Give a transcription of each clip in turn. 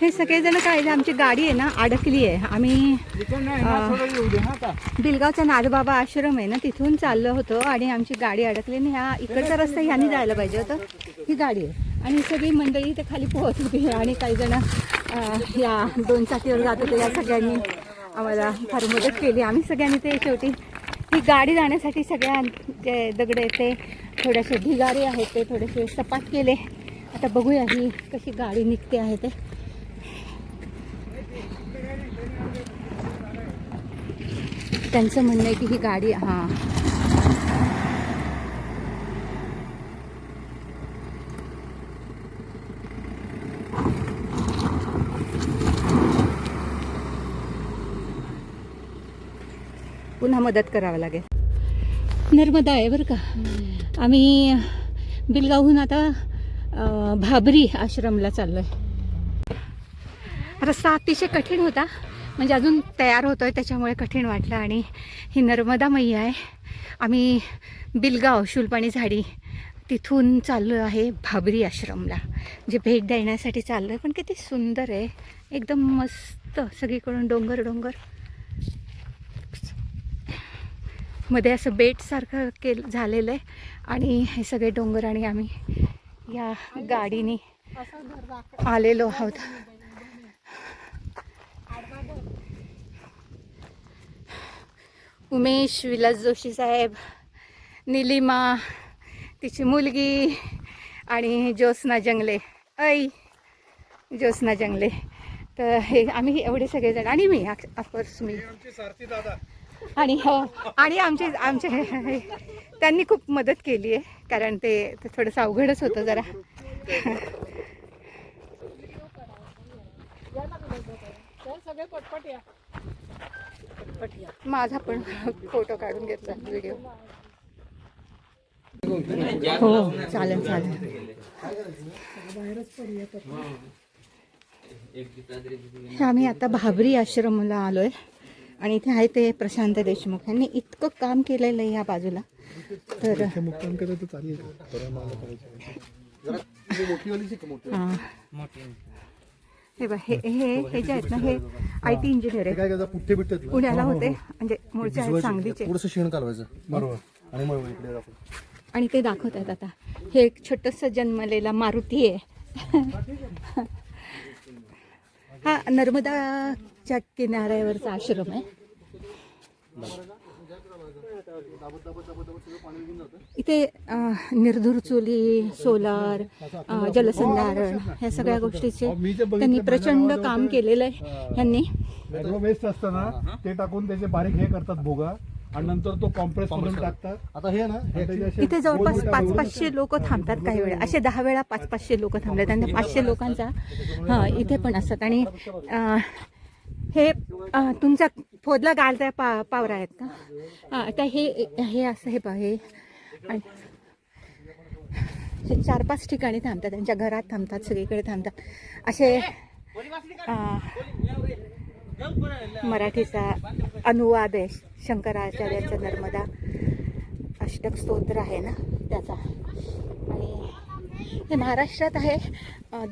हे सगळेजण काय, आमची गाडी आहे ना अडकली आहे. आम्ही बिलगावचा नादबाबा आश्रम आहे ना तिथून चाललो होतो आणि आमची गाडी अडकली आणि ह्या इकडचा रस्ता ह्यानी जायला पाहिजे होतं. ही गाडी आहे आणि सगळी मंडळी इथे खाली पोहत होती आणि काही जण या 2 चाकीवर जात होते. या सगळ्यांनी आम्हाला फार मदत केली. आम्ही सगळ्यांनी ते शेवटी ही गाडी जाण्यासाठी सगळ्या जे दगड आहेत ते थोडेसे ढिगारे आहेत ते थोडेसे सपाट केले. आता बघूया ही कशी गाडी निघते आहे ते. त्यांचं म्हणणं आहे की ही गाडी पुन्हा मदत करावं लागेल. नर्मदा आहे बरं का. आम्ही बिलगावहून आता भाबरी आश्रमला चाललो आहे. रस्ता अतिशय कठीण होता, म्हणजे अजून तयार होतो आहे त्याच्यामुळे कठीण वाटलं. आणि ही नर्मदा मैया आहे. आम्ही बिलगाव शूलपाणी झाडी तिथून चाललो आहे भाबरी आश्रमला, जे भेट देण्यासाठी चाललो आहे. पण किती सुंदर आहे, एकदम मस्त. सगळीकडून डोंगर डोंगर, मध्ये असं बेटसारखं झालेलं आहे आणि हे सगळे डोंगर. आणि आम्ही या गाडीने आलेलो आहोत. उमेश विलास जोशी साहेब, निलिमा, तिची मुलगी आणि ज्योत्स्ना जंगले. ज्योत्स्ना जंगले. तर हे आम्ही एवढे सगळेजण आणि मी ऑफकोर्स मी आणि आणि आमचे त्यांनी खूप मदत केली आहे, कारण ते थोडंसं अवघडच होतं जरा. माझा पण फोटो काढून घेतला, व्हिडिओ. हो चालेल चालेल. आम्ही आता भाबरी आश्रमला आलोय आणि इथे आहे ते प्रशांत देशमुख यांनी इतकं काम केलेलं आहे या बाजूला. तर हे बघ, हे जे आहेत ना हे IT इंजिनियर आहे, पुण्याला होते, म्हणजे मूळचे आहेत सांगलीचे. आणि ते दाखवत आहेत आता. हे एक छोटंसं जन्मलेला मारुती आहे. हा नर्मदाच्या किनाऱ्यावरचा आश्रम आहे. इथे निर्धूर चुली, सोलार, जलसंधारण ह्या सगळ्या गोष्टीचे त्यांनी प्रचंड काम केलेलं आहे. यांनी वेस्ट असतं ना ते टाकून त्याचे बारीक हे करतात भोगा आणि नंतर तो कॉम्प्रेस करून टाकतात. आता हे ना इथे जवळपास 500-500 लोक थांबतात. काही वेळा असे 10 वेळा 500-500 लोक थांबले. त्यांना 500 लोकांचा इथे पण असतात. आणि हे तुमचा फोदला गाळत्या पावरा आहेत का? आता हे असं हे पहा, हे 4-5 ठिकाणी थांबतात. त्यांच्या घरात थांबतात, सगळीकडे थांबतात. असे मराठीचा अनुवाद आहे शंकराचार्यांचा नर्मदा अष्टक स्तोत्र आहे ना त्याचा. आणि हे महाराष्ट्रात आहे,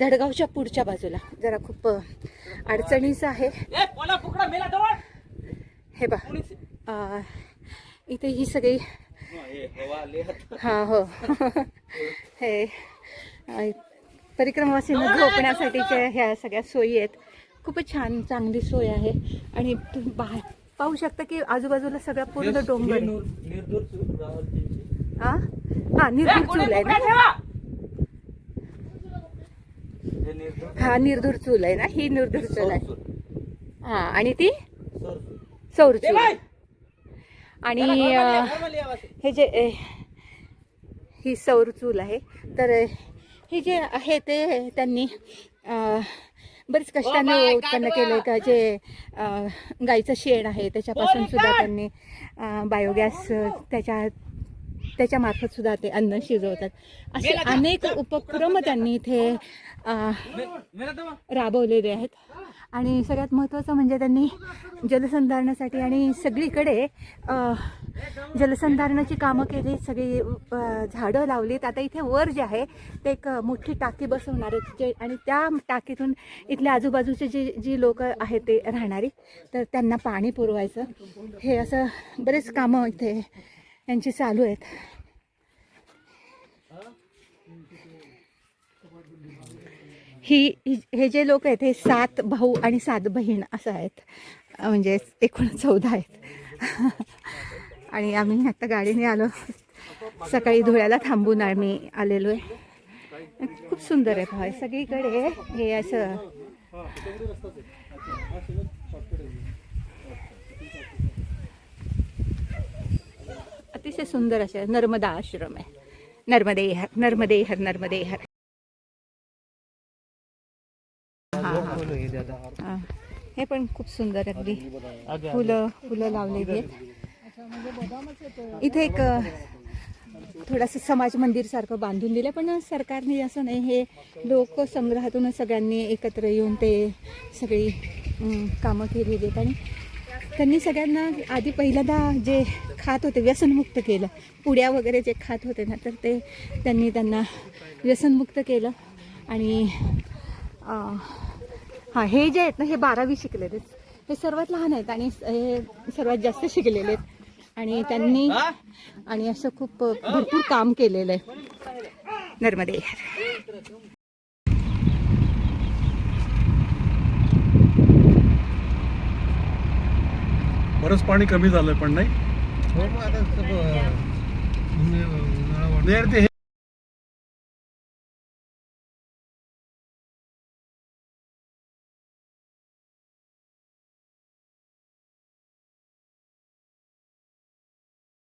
धडगावच्या पुढच्या बाजूला, जरा खूप अडचणीचं आहे. हे बघ, इथे ही सगळी हो हे परिक्रमावासींना झोपण्यासाठीच्या ह्या सगळ्या सोयी आहेत. खूपच छान, चांगली सोय आहे. आणि पाहू शकता की आजूबाजूला सगळं पूर्ण डोंगर. निर्धूर चूल आहे ना. हा निर्धूर चूल आहे ना, ही निर्धूर चूल आहे. हा, आणि ती सौर चूल. आणि हे जे ही सौर चूल आहे. तर हे जे आहे ते त्यांनी बरेच कष्टाने उत्पन्न केले का. जे गाईचं शेण आहे त्याच्यापासून सुद्धा त्यांनी बायोगॅस त्याच्या मार्फत सुद्धा ते अन्न शिजवतात. असे अनेक उपक्रम त्यांनी इथे राबवलेले आहेत. आणि सगळ्यात महत्त्वाचं म्हणजे त्यांनी जलसंधारणासाठी आणि सगळीकडे जलसंधारणाची कामं केली, सगळी झाडं लावलीत. आता इथे वर जे आहे ते एक मोठी टाकी बसवणार आहेत जे, आणि त्या टाकीतून इथल्या आजूबाजूचे जी लोक आहेत ते राहणारी, तर त्यांना पाणी पुरवायचं. हे असं बरेच कामं इथे यांची चालू आहेत. हे जे लोक आहेत हे 7 भाऊ आणि 7 बहीण असं आहेत, म्हणजे एकूण 14 आहेत. आणि आम्ही आता गाडीने आलो, सकाळी धुळ्याला थांबून आम्ही आलेलो आहे. खूप सुंदर आहे भाई सगळीकडे हे असं. अतिशय सुंदर असं नर्मदा आश्रम आहे. नर्मदे हर नर्मदे हर नर्मदे हर. हे पण खूप सुंदर अगदी फुलं लावलेली आहेत. इथे एक थोडंसं समाज मंदिर सारखं बांधून दिलं, पण सरकारने असं नाही, हे लोक संग्रहातूनच सगळ्यांनी एकत्र येऊन ते सगळी कामं केलेली आहेत. आणि त्यांनी सगळ्यांना आधी पहिल्यांदा जे खात होते व्यसनमुक्त केलं, पुड्या वगैरे जे खात होते ना, तर ते त्यांना व्यसनमुक्त केलं. आणि हां, हे जे आहेत ना हे 12वी शिकलेले आहेत, हे सर्वात लहान आहेत आणि हे सर्वात जास्त शिकलेले आहेत. आणि त्यांनी आणि असं खूप भरपूर काम केलेलं आहे. नर्मदे. बरंच पाणी कमी झालंय पण नाही.